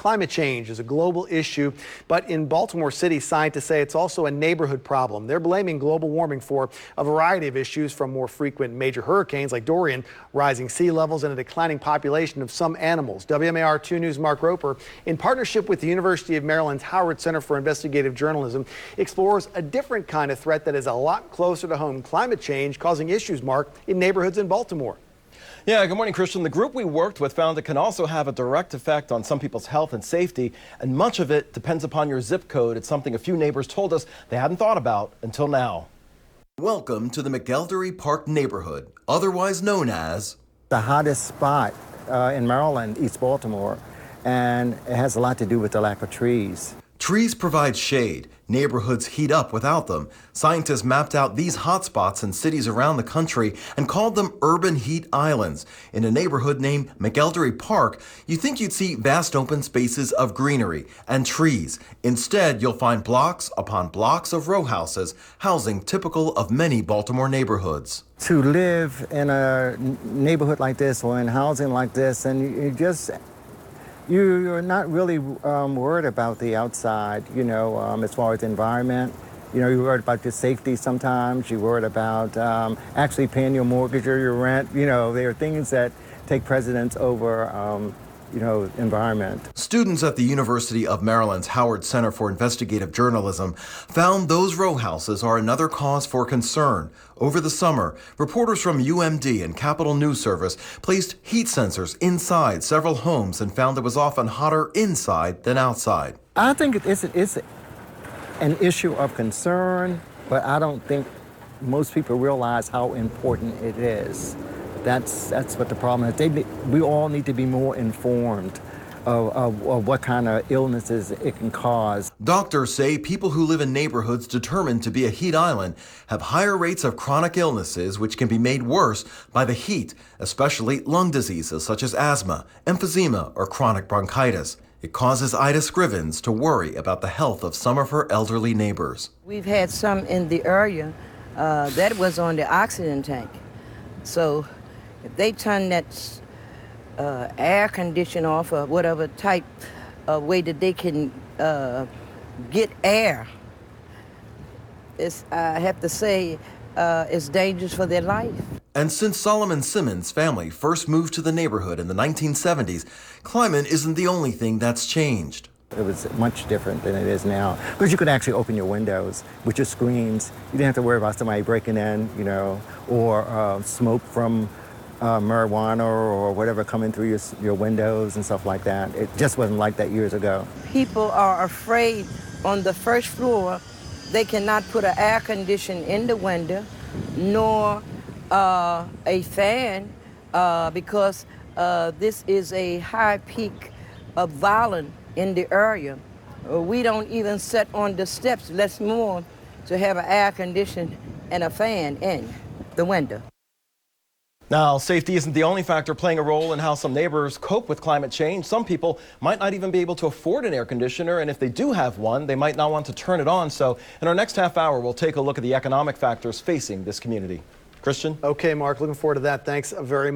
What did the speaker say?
Climate change is a global issue, but in Baltimore City, scientists say it's also a neighborhood problem. They're blaming global warming for a variety of issues, from more frequent major hurricanes like Dorian, rising sea levels, and a declining population of some animals. WMAR 2 News' Mark Roper, in partnership with the University of Maryland's Howard Center for Investigative Journalism, explores a different kind of threat that is a lot closer to home: climate change causing issues, Mark, in neighborhoods in Baltimore. Yeah, good morning, Christian. The group we worked with found it can also have a direct effect on some people's health and safety, and much of it depends upon your zip code. It's something a few neighbors told us they hadn't thought about until now. Welcome to the McElderry Park neighborhood, otherwise known as the hottest spot in Maryland, East Baltimore, and it has a lot to do with the lack of trees. Trees provide shade. Neighborhoods heat up without them. Scientists mapped out these hotspots in cities around the country and called them urban heat islands. In a neighborhood named McElderry Park, you think you'd see vast open spaces of greenery and trees. Instead, you'll find blocks upon blocks of row houses, housing typical of many Baltimore neighborhoods. To live in a neighborhood like this or in housing like this, and you're not really worried about the outside, as far as the environment. You're worried about your safety sometimes. You're worried about actually paying your mortgage or your rent. There are things that take precedence over, environment. Students at the University of Maryland's Howard Center for Investigative Journalism found those row houses are another cause for concern. Over the summer, reporters from UMD and Capitol News Service placed heat sensors inside several homes and found it was often hotter inside than outside. I think it's an issue of concern, but I don't think most people realize how important it is. That's what the problem is. We all need to be more informed of what kind of illnesses it can cause. Doctors say people who live in neighborhoods determined to be a heat island have higher rates of chronic illnesses, which can be made worse by the heat, especially lung diseases such as asthma, emphysema, or chronic bronchitis. It causes Ida Scrivens to worry about the health of some of her elderly neighbors. We've had some in the area that was on the oxygen tank. So if they turn that air conditioner off, or whatever type of way that they can get air, I have to say, it's dangerous for their life. And since Solomon Simmons' family first moved to the neighborhood in the 1970s, climate isn't the only thing that's changed. It was much different than it is now, because you could actually open your windows with your screens. You didn't have to worry about somebody breaking in, or smoke from marijuana or whatever coming through your windows and stuff like that. It just wasn't like that years ago. People are afraid on the first floor. They cannot put an air conditioner in the window, nor a fan, because this is a high peak of violence in the area. We don't even sit on the steps, less more to have an air conditioner and a fan in the window. Now, safety isn't the only factor playing a role in how some neighbors cope with climate change. Some people might not even be able to afford an air conditioner, and if they do have one, they might not want to turn it on. So in our next half hour, we'll take a look at the economic factors facing this community. Christian? Okay, Mark, looking forward to that. Thanks very much.